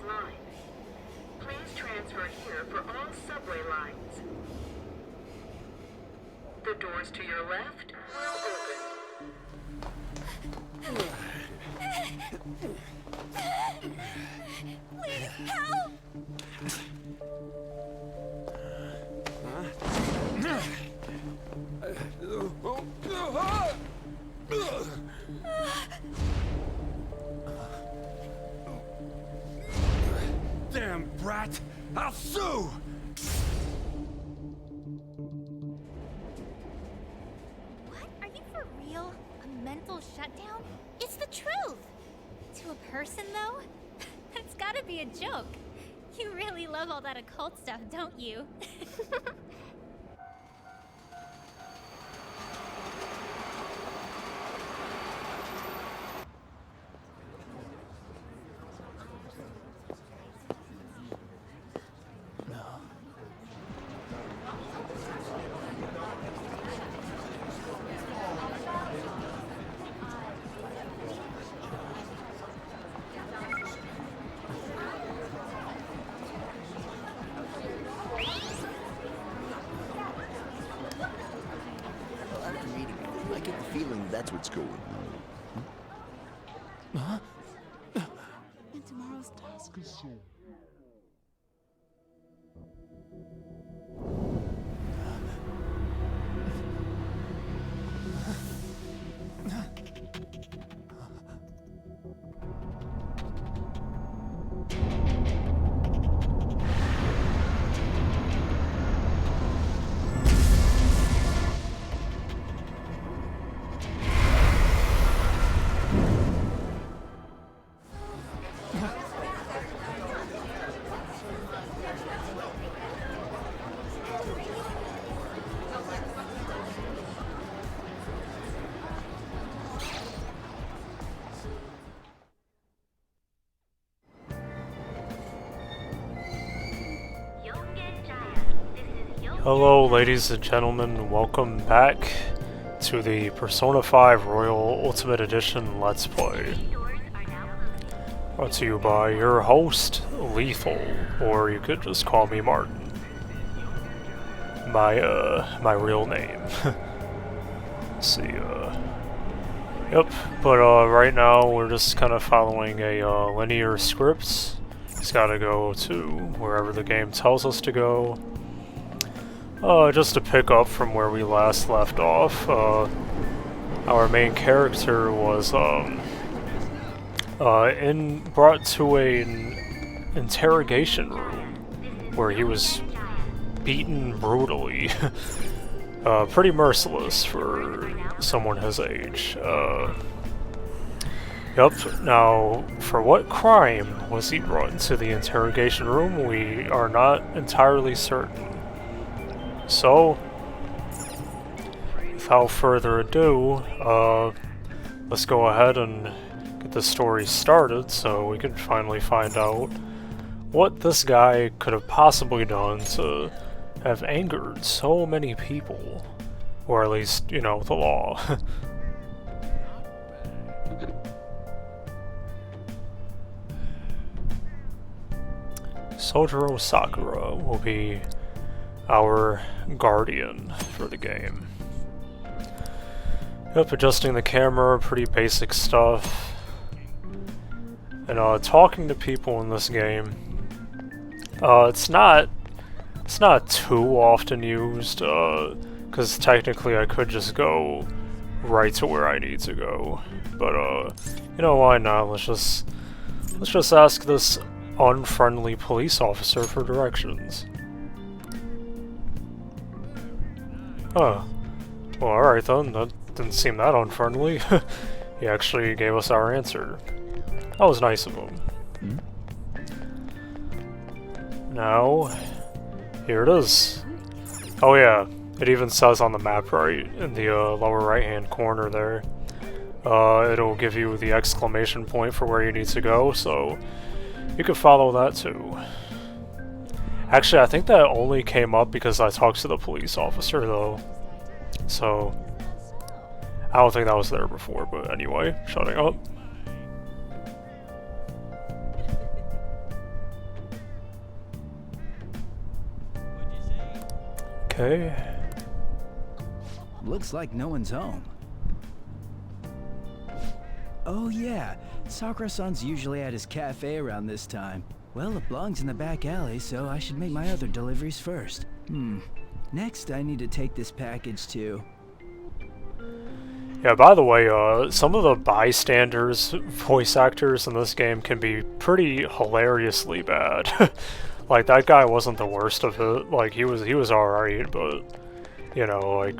line. Please transfer here for all subway lines. The doors to your left will open. Please help! Damn brat! I'll sue! What? Are you for real? A mental shutdown? It's the truth! To a person, though? That's gotta be a joke. You really love all that occult stuff, don't you? After meeting you, I get the feeling that's what's going on. Huh? And tomorrow's task is so... Hello ladies and gentlemen, welcome back to the Persona 5 Royal Ultimate Edition Let's Play. Brought to you by your host, Lethal, or you could just call me Martin. My real name. Let's see, yep, but right now we're just kind of following a linear script. Just gotta go to wherever the game tells us to go. Just to pick up from where we last left off, our main character was brought to an interrogation room where he was beaten brutally. Pretty merciless for someone his age. Yep, now, for what crime was he brought into the interrogation room? We are not entirely certain. So, without further ado, let's go ahead and get the story started so we can finally find out what this guy could have possibly done to have angered so many people. Or at least, you know, the law. Sojiro Sakura will be our guardian for the game. Yep, adjusting the camera, pretty basic stuff. And talking to people in this game, it's not too often used, because technically I could just go right to where I need to go. But you know, why not? Let's just ask this unfriendly police officer for directions. Huh. Well, alright then, that didn't seem that unfriendly. He actually gave us our answer. That was nice of him. Now, here it is. Oh yeah, it even says on the map right in the lower right hand corner there. It'll give you the exclamation point for where you need to go, so you can follow that too. Actually, I think that only came up because I talked to the police officer, though. So, I don't think that was there before, but anyway, shutting up. Okay. Looks like no one's home. Oh yeah, Sakura-san's usually at his cafe around this time. Well, it belongs in the back alley, so I should make my other deliveries first. Next, I need to take this package to... Yeah, by the way, some of the bystanders voice actors in this game can be pretty hilariously bad. Like, that guy wasn't the worst of it. Like, he was alright, but, you know, like,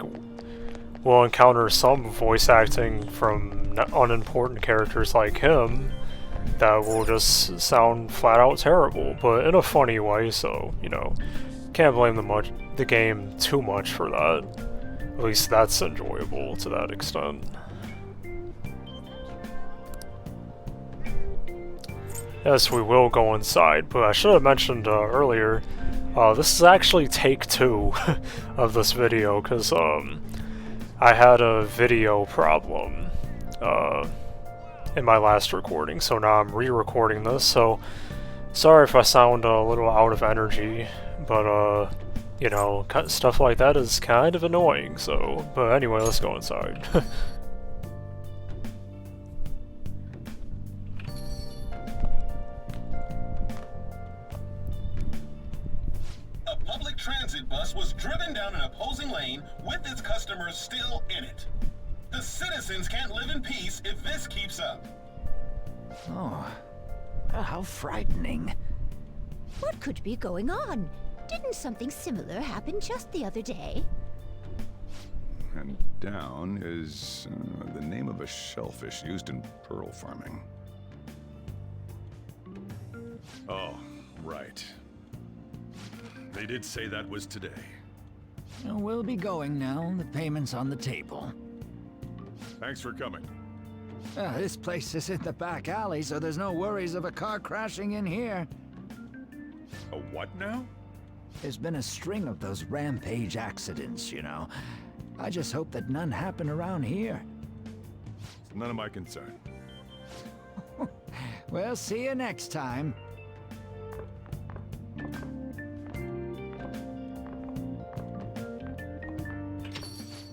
we'll encounter some voice acting from unimportant characters like him that will just sound flat out terrible, but in a funny way, so, you know, can't blame the game too much for that. At least that's enjoyable to that extent. Yes, we will go inside, but I should have mentioned earlier, this is actually take 2 of this video, because I had a video problem in my last recording, so now I'm re-recording this, so sorry if I sound a little out of energy, but you know, stuff like that is kind of annoying, so, but anyway, let's go inside. A public transit bus was driven down an opposing lane with its customers still in it. The citizens can't live in peace if this keeps up. Oh, how frightening. What could be going on? Didn't something similar happen just the other day? And down is the name of a shellfish used in pearl farming. Oh, right. They did say that was today. We'll be going now. The payment's on the table. Thanks for coming. This place is in the back alley, so there's no worries of a car crashing in here. A what now? There's been a string of those rampage accidents, you know. I just hope that none happen around here. It's none of my concern. We'll see you next time.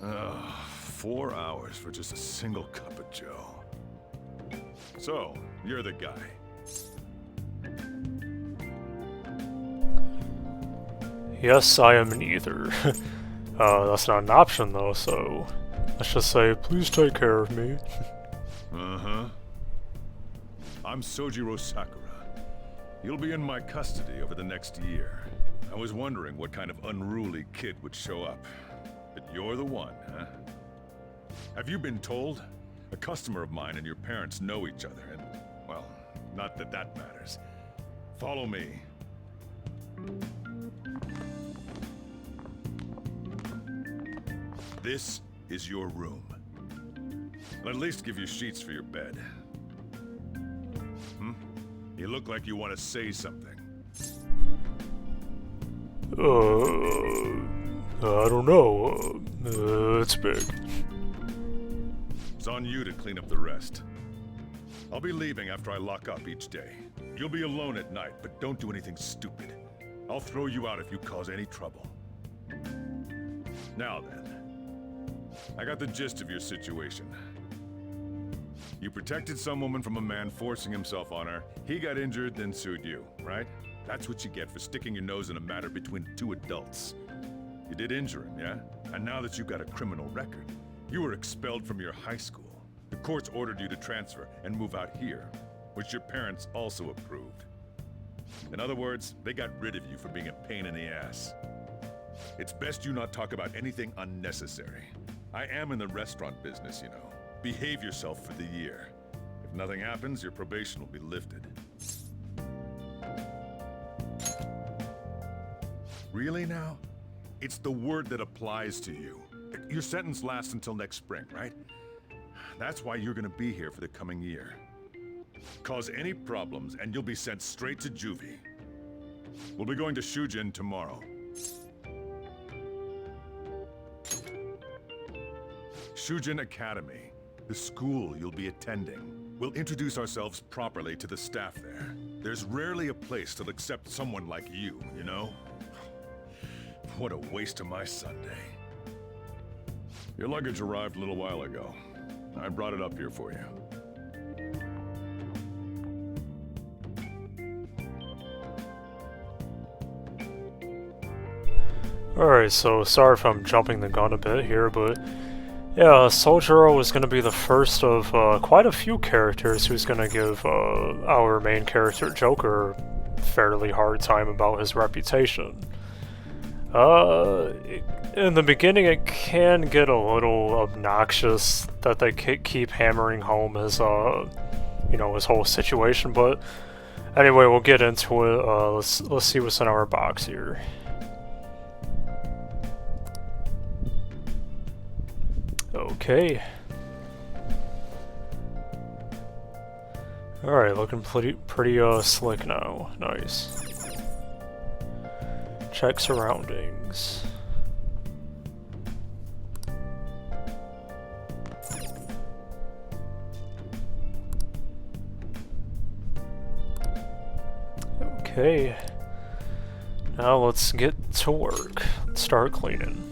Ugh, 4 hours for just a single cup of joe. So, you're the guy. Yes, I am neither. That's not an option though, so let's just say, please take care of me. Uh-huh. I'm Sojiro Sakura. You'll be in my custody over the next year. I was wondering what kind of unruly kid would show up. But you're the one, huh? Have you been told? A customer of mine and your parents know each other, and, well, not that that matters. Follow me. This is your room. I'll at least give you sheets for your bed. You look like you want to say something. I don't know. It's big. It's on you to clean up the rest. I'll be leaving after I lock up each day. You'll be alone at night, but don't do anything stupid. I'll throw you out if you cause any trouble. Now then. I got the gist of your situation. You protected some woman from a man forcing himself on her. He got injured, then sued you, right? That's what you get for sticking your nose in a matter between 2 adults. You did injure him, yeah? And now that you've got a criminal record, you were expelled from your high school. The courts ordered you to transfer and move out here, which your parents also approved. In other words, they got rid of you for being a pain in the ass. It's best you not talk about anything unnecessary. I am in the restaurant business, you know. Behave yourself for the year. If nothing happens, your probation will be lifted. Really now? It's the word that applies to you. Your sentence lasts until next spring, right? That's why you're gonna be here for the coming year. Cause any problems and you'll be sent straight to juvie. We'll be going to Shujin tomorrow. Shujin Academy, the school you'll be attending. We'll introduce ourselves properly to the staff there. There's rarely a place that'll accept someone like you, you know? What a waste of my Sunday. Your luggage arrived a little while ago. I brought it up here for you. Alright, so sorry if I'm jumping the gun a bit here, but yeah, Sojiro is going to be the first of quite a few characters who's going to give our main character, Joker, a fairly hard time about his reputation. In the beginning it can get a little obnoxious that they keep hammering home his, you know, his whole situation, but anyway, we'll get into it. Let's see what's in our box here. Okay. Alright, looking pretty slick now. Nice. Check surroundings. Okay. Now let's get to work. Let's start cleaning.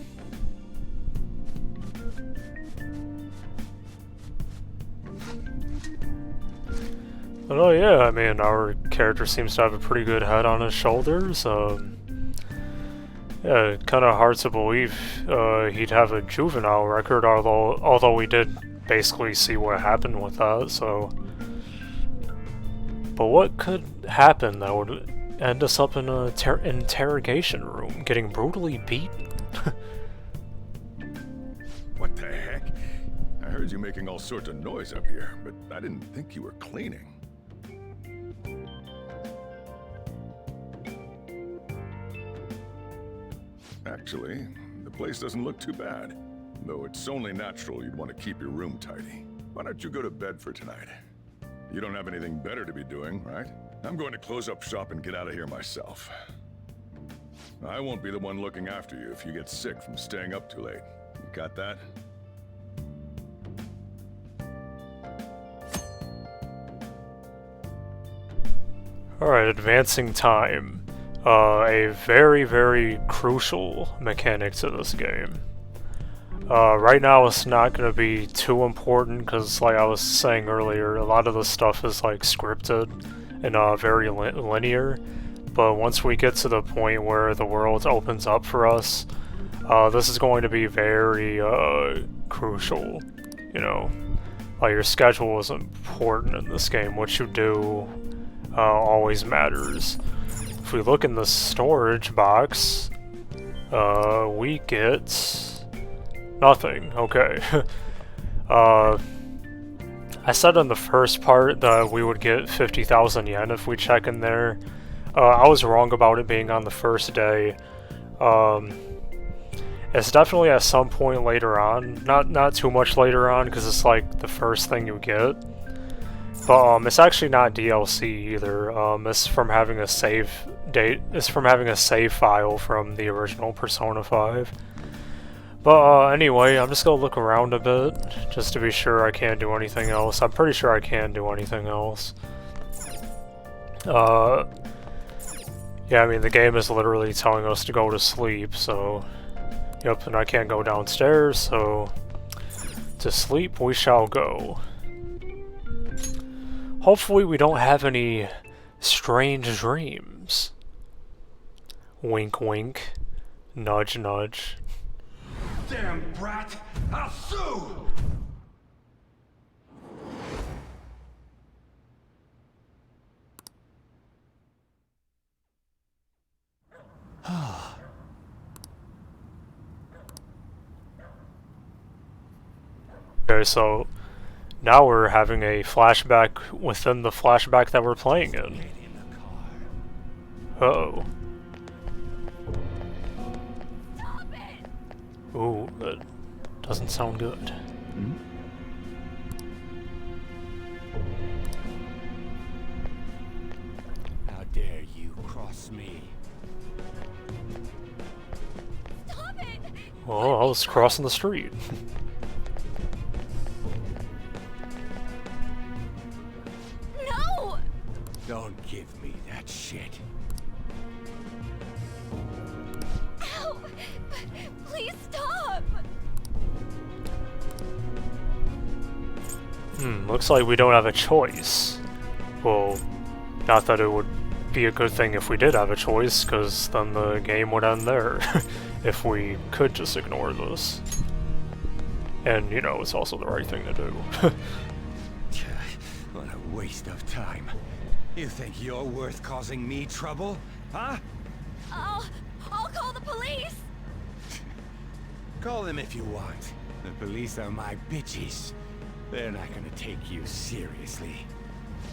But oh yeah, I mean, our character seems to have a pretty good head on his shoulders. Yeah, kind of hard to believe he'd have a juvenile record, although we did basically see what happened with that, so... But what could happen that would end us up in an interrogation room, getting brutally beaten? What the heck? I heard you making all sorts of noise up here, but I didn't think you were cleaning. Actually, the place doesn't look too bad. Though it's only natural you'd want to keep your room tidy. Why don't you go to bed for tonight? You don't have anything better to be doing, right? I'm going to close up shop and get out of here myself. I won't be the one looking after you if you get sick from staying up too late. You got that? Alright, advancing time. A very, very crucial mechanic to this game. Right now it's not going to be too important because, like I was saying earlier, a lot of the stuff is like scripted and very linear. But once we get to the point where the world opens up for us, this is going to be very crucial. You know, like your schedule is important in this game. What you do always matters. If we look in the storage box, we get nothing. Okay. I said in the first part that we would get 50,000 yen if we check in there. I was wrong about it being on the first day. It's definitely at some point later on. Not too much later on, because it's like the first thing you get. But it's actually not DLC either. It's from having a save file from the original Persona 5. But anyway, I'm just gonna look around a bit just to be sure I can't do anything else. I'm pretty sure I can do anything else. Yeah, I mean the game is literally telling us to go to sleep, so yep, and I can't go downstairs, so to sleep we shall go. Hopefully we don't have any strange dreams. Wink wink. Nudge nudge. Damn brat! I'll sue! Okay, so now we're having a flashback within the flashback that we're playing in. Uh-oh. Ooh, that doesn't sound good. Hmm? How dare you cross me? Stop it! Well, I was crossing the street. No! Don't give me that shit. Ow! Looks like we don't have a choice. Well, not that it would be a good thing if we did have a choice, because then the game would end there, if we could just ignore this. And, you know, it's also the right thing to do. What a waste of time. You think you're worth causing me trouble? Huh? I'll call the police! Call them if you want. The police are my bitches. They're not gonna take you seriously.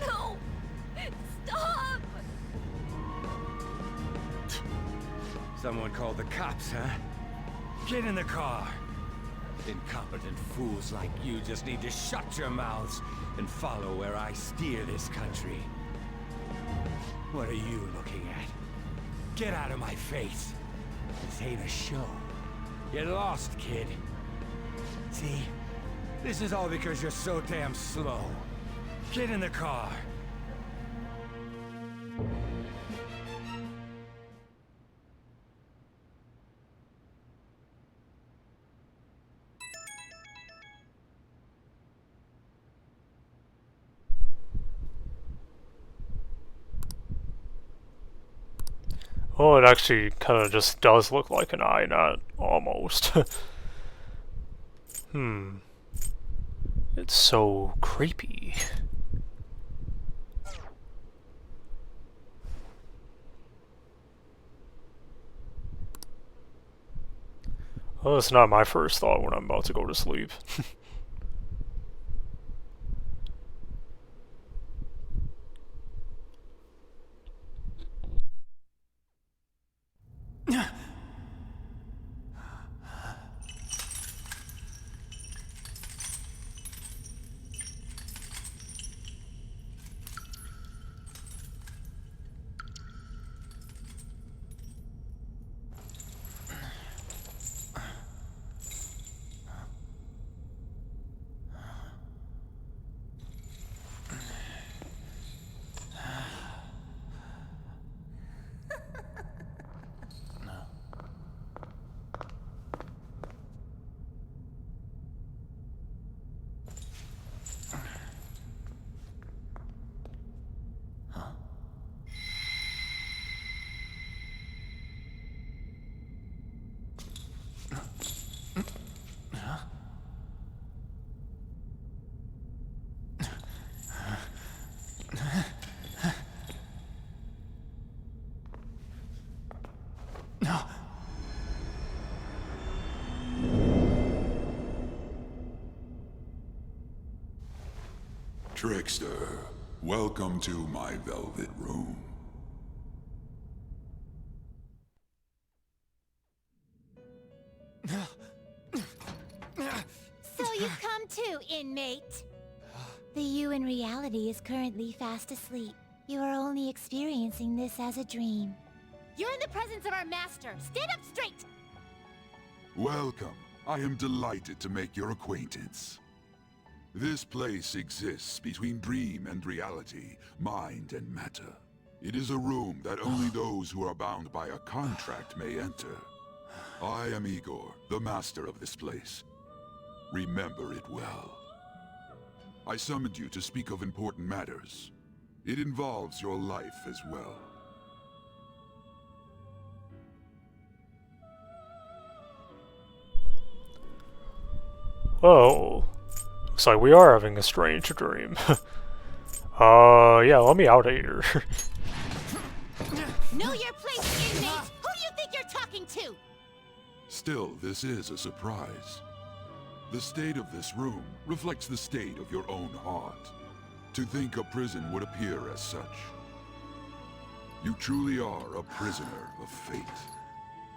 No! Stop! Someone called the cops, huh? Get in the car. Incompetent fools like you just need to shut your mouths and follow where I steer this country. What are you looking at? Get out of my face. This ain't a show. Get lost, kid. See? This is all because you're so damn slow. Get in the car. Oh, it actually kind of just does look like an eye, not almost. It's so creepy. Oh, it's not my first thought when I'm about to go to sleep. Trickster, welcome to my velvet room. So you've come too, inmate. The you in reality is currently fast asleep. You are only experiencing this as a dream. You're in the presence of our master! Stand up straight! Welcome. I am delighted to make your acquaintance. This place exists between dream and reality, mind and matter. It is a room that only those who are bound by a contract may enter. I am Igor, the master of this place. Remember it well. I summoned you to speak of important matters. It involves your life as well. Oh, looks like we are having a strange dream. Yeah, let me out of here. Know your place, inmate! Who do you think you're talking to? Still, this is a surprise. The state of this room reflects the state of your own heart. To think a prison would appear as such. You truly are a prisoner of fate.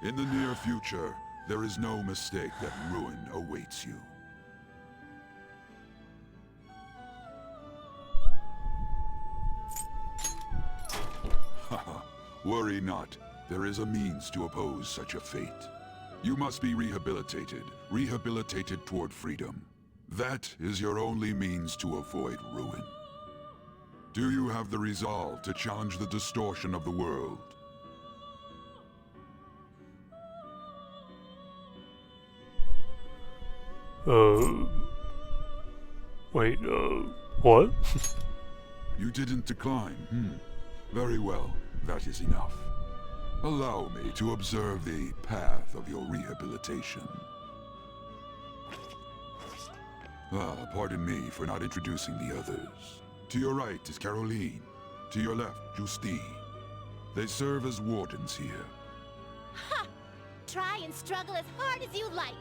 In the near future, there is no mistake that ruin awaits you. Worry not. There is a means to oppose such a fate. You must be rehabilitated toward freedom. That is your only means to avoid ruin. Do you have the resolve to challenge the distortion of the world? Wait, what? You didn't decline, Very well, that is enough. Allow me to observe the path of your rehabilitation. Pardon me for not introducing the others. To your right is Caroline. To your left, Justine. They serve as wardens here. Ha! Try and struggle as hard as you like.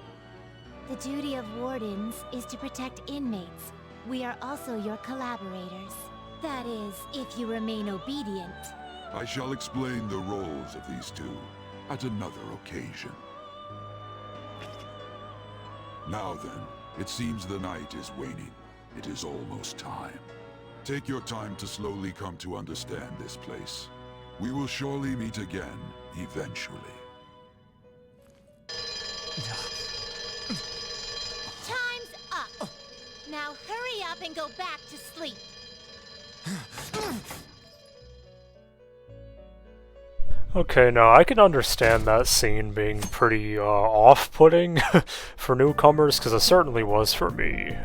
The duty of wardens is to protect inmates. We are also your collaborators. That is, if you remain obedient. I shall explain the roles of these two at another occasion. Now then, it seems the night is waning. It is almost time. Take your time to slowly come to understand this place. We will surely meet again, eventually. Time's up! Now hurry up and go back to sleep. Okay, now I can understand that scene being pretty off-putting for newcomers, because it certainly was for me.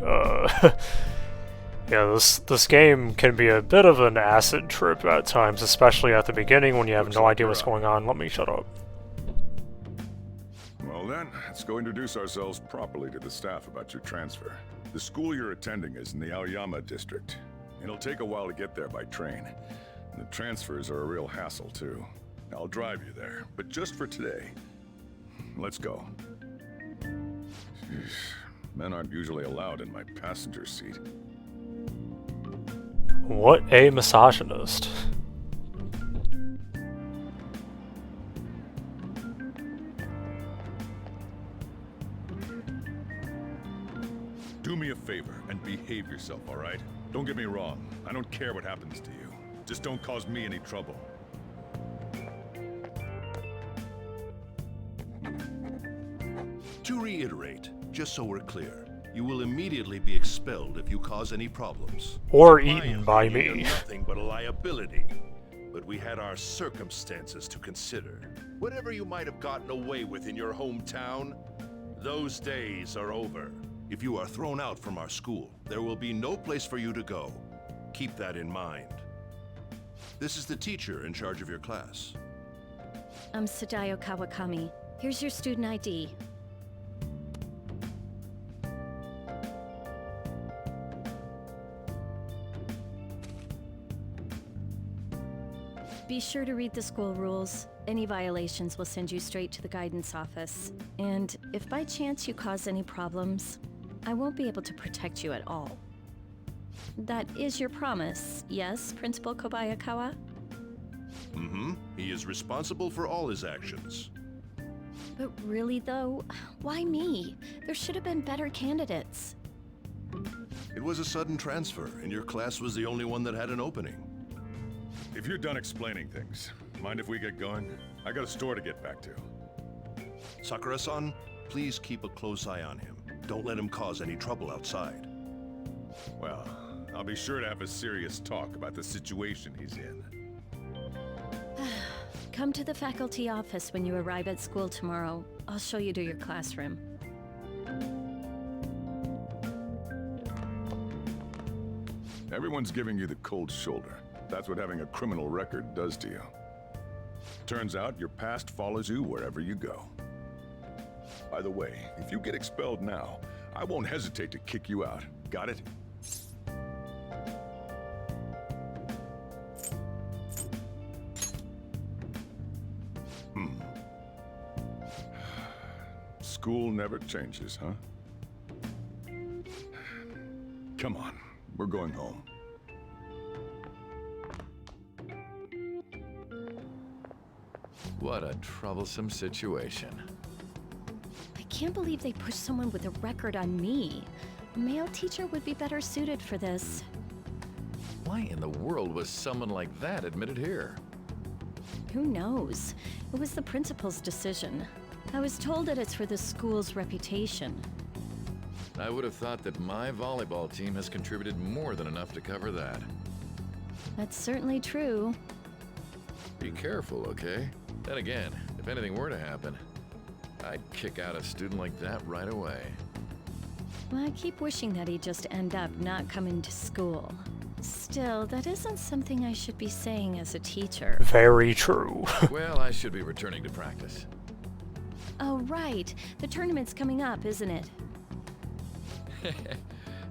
Yeah, this game can be a bit of an acid trip at times, especially at the beginning when you have no idea what's going on. Let me shut up. Well then, let's go introduce ourselves properly to the staff about your transfer. The school you're attending is in the Aoyama district. It'll take a while to get there by train. And the transfers are a real hassle too. I'll drive you there, but just for today. Let's go. Jeez, men aren't usually allowed in my passenger seat. What a misogynist. Do me a favor and behave yourself, all right? Don't get me wrong. I don't care what happens to you. Just don't cause me any trouble. To reiterate, just so we're clear, you will immediately be expelled if you cause any problems. Or eaten by me. You're nothing but a liability. But we had our circumstances to consider. Whatever you might have gotten away with in your hometown, those days are over. If you are thrown out from our school, there will be no place for you to go. Keep that in mind. This is the teacher in charge of your class. I'm Sojiro Kawakami. Here's your student ID. Be sure to read the school rules. Any violations will send you straight to the guidance office. And if by chance you cause any problems, I won't be able to protect you at all. That is your promise, yes, Principal Kobayakawa? Mm-hmm. He is responsible for all his actions. But really though, why me? There should have been better candidates. It was a sudden transfer, and your class was the only one that had an opening. If you're done explaining things, mind if we get going? I got a store to get back to. Sakura-san, please keep a close eye on him. Don't let him cause any trouble outside. Well, I'll be sure to have a serious talk about the situation he's in. Come to the faculty office when you arrive at school tomorrow. I'll show you to your classroom. Everyone's giving you the cold shoulder. That's what having a criminal record does to you. Turns out your past follows you wherever you go. By the way, if you get expelled now, I won't hesitate to kick you out. Got it? School never changes, huh? Come on, we're going home. What a troublesome situation. I can't believe they pushed someone with a record on me. A male teacher would be better suited for this. Why in the world was someone like that admitted here? Who knows? It was the principal's decision. I was told that it's for the school's reputation. I would have thought that my volleyball team has contributed more than enough to cover that. That's certainly true. Be careful, okay? Then again, if anything were to happen, I'd kick out a student like that right away. I keep wishing that he'd just end up not coming to school. Still, that isn't something I should be saying as a teacher. Very true. Well, I should be returning to practice. Oh, right. The tournament's coming up, isn't it?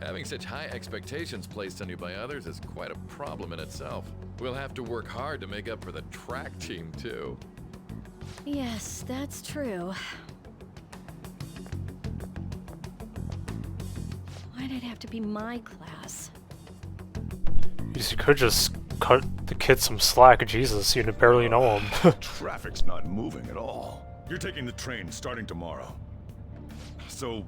Having such high expectations placed on you by others is quite a problem in itself. We'll have to work hard to make up for the track team, too. Yes, that's true. Why'd it have to be my class? You could just cut the kid some slack. Jesus, you barely know him. Traffic's not moving at all. You're taking the train starting tomorrow. So,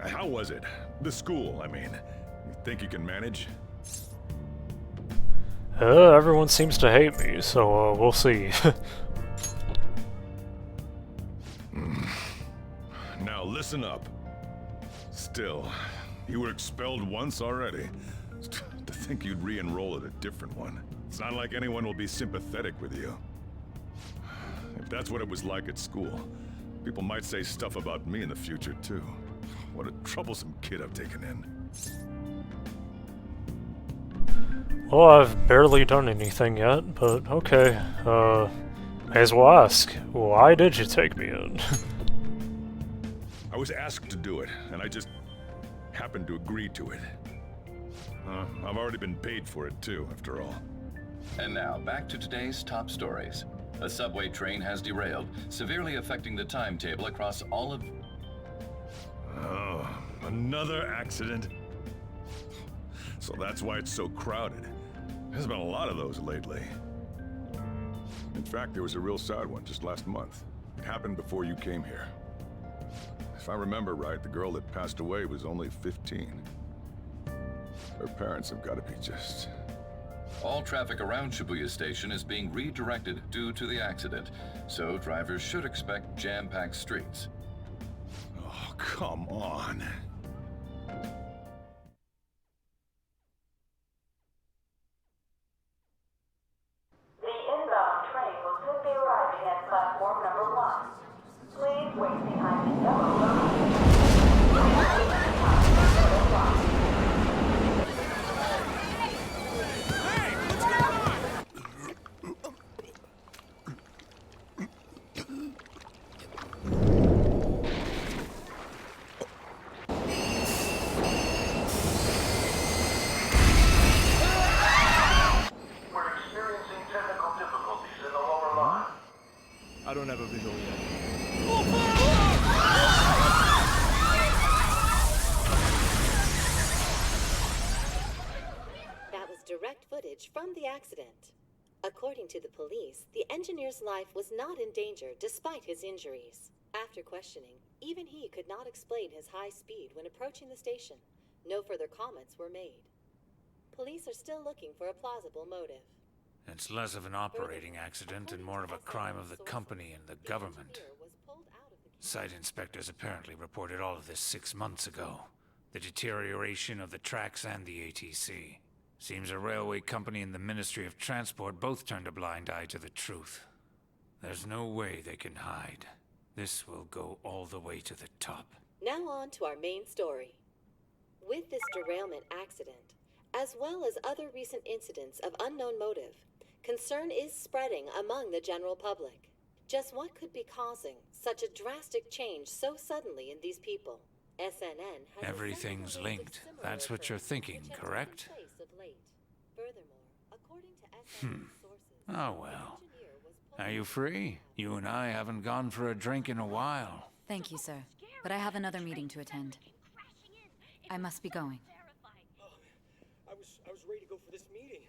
how was it? The school, I mean. You think you can manage? Everyone seems to hate me, so we'll see. Now listen up. Still, you were expelled once already. To think you'd re-enroll at a different one. It's not like anyone will be sympathetic with you. If that's what it was like at school, people might say stuff about me in the future, too. What a troublesome kid I've taken in. Well, I've barely done anything yet, but okay. May as well ask, why did you take me in? I was asked to do it, and I just happened to agree to it. I've already been paid for it too, after all. And now, back to today's top stories. A subway train has derailed, severely affecting the timetable across all of... Oh, another accident? So that's why it's so crowded. There's been a lot of those lately. In fact, there was a real sad one just last month. It happened before you came here. If I remember right, the girl that passed away was only 15. Her parents have got to be just... All traffic around Shibuya Station is being redirected due to the accident, so drivers should expect jam-packed streets. Oh, come on. The inbound train will soon be arriving at platform number 1. Please wait behind the yellow line. I don't have a visual yet. That was direct footage from the accident. According to the police, the engineer's life was not in danger despite his injuries. After questioning, even he could not explain his high speed when approaching the station. No further comments were made. Police are still looking for a plausible motive. It's less of an operating accident and more of a crime of the company and the government. Site inspectors apparently reported all of this 6 months ago. The deterioration of the tracks and the ATC. Seems a railway company and the Ministry of Transport both turned a blind eye to the truth. There's no way they can hide. This will go all the way to the top. Now on to our main story. With this derailment accident, as well as other recent incidents of unknown motive, concern is spreading among the general public. Just what could be causing such a drastic change so suddenly in these people? SNN has Everything's linked. That's what you're thinking, correct? Oh well. Are you free? You and I haven't gone for a drink in a while. Thank you, sir. But I have another meeting to attend. I must be going. I was ready to go for this meeting,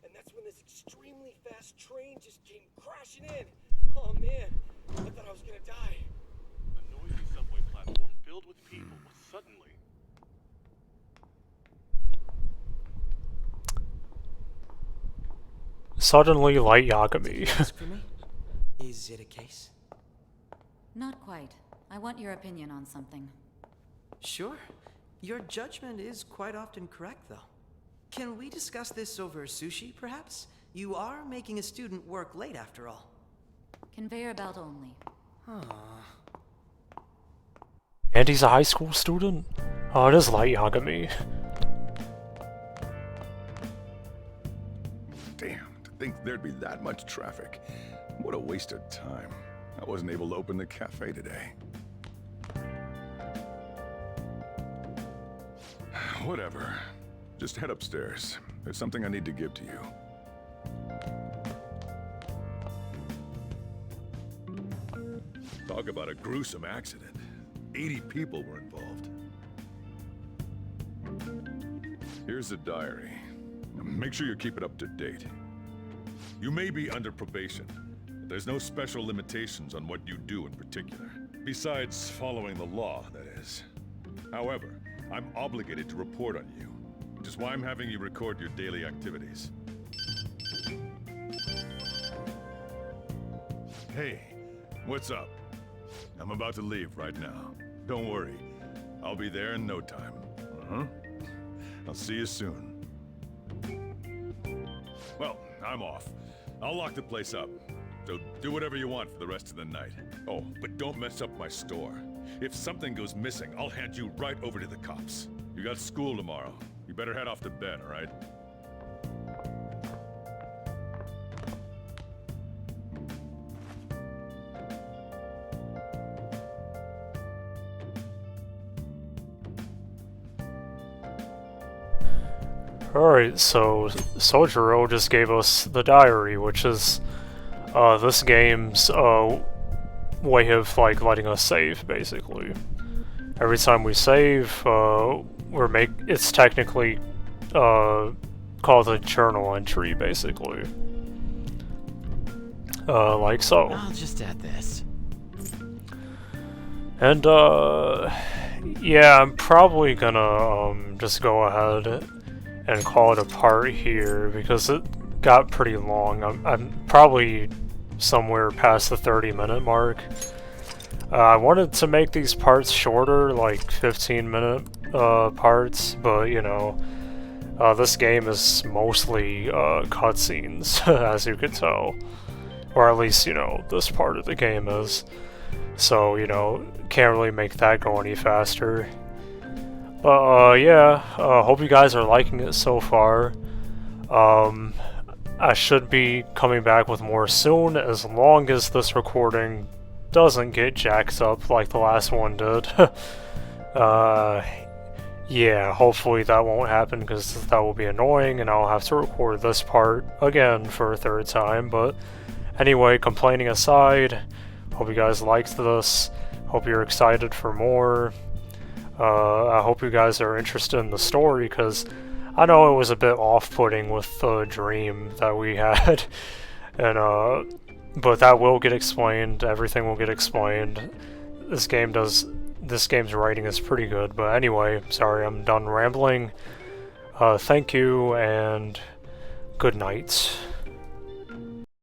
and that's when this extremely fast train just came crashing in. Oh man, I thought I was gonna die. A noisy subway platform filled with people was suddenly... Suddenly Light Yagami. Is it a case? Not quite. I want your opinion on something. Sure. Your judgment is quite often correct, though. Can we discuss this over sushi, perhaps? You are making a student work late, after all. Conveyor belt only. And he's a high school student? Oh, it is Light Yagami. Damn, to think there'd be that much traffic. What a waste of time. I wasn't able to open the cafe today. Whatever. Just head upstairs. There's something I need to give to you. Talk about a gruesome accident. 80 people were involved. Here's the diary. Make sure you keep it up to date. You may be under probation, but there's no special limitations on what you do in particular. Besides following the law, that is. However, I'm obligated to report on you, which is why I'm having you record your daily activities. Hey, what's up? I'm about to leave right now. Don't worry, I'll be there in no time. I'll see you soon. Well, I'm off. I'll lock the place up, so do whatever you want for the rest of the night. Oh, but don't mess up my store. If something goes missing, I'll hand you right over to the cops. You got school tomorrow. You better head off to bed, all right? Alright, so Sojiro just gave us the diary, which is this game's way of like letting us save, basically. Every time we save, it's technically called a journal entry, basically. Like so. I'll just add this. And yeah, I'm probably gonna just go ahead and call it a part here because it got pretty long. I'm probably somewhere past the 30-minute mark. I wanted to make these parts shorter, like 15-minute parts, but you know, this game is mostly cutscenes, as you can tell. Or at least, you know, this part of the game is. So, you know, can't really make that go any faster. Yeah, hope you guys are liking it so far. I should be coming back with more soon, as long as this recording doesn't get jacked up like the last one did. Yeah, hopefully that won't happen, because that will be annoying, and I'll have to record this part again for a third time. But anyway, complaining aside, hope you guys liked this. Hope you're excited for more. I hope you guys are interested in the story, because I know it was a bit off-putting with the dream that we had, and but that will get explained. Everything will get explained. This game's writing is pretty good. But anyway, sorry, I'm done rambling. Thank you and good night.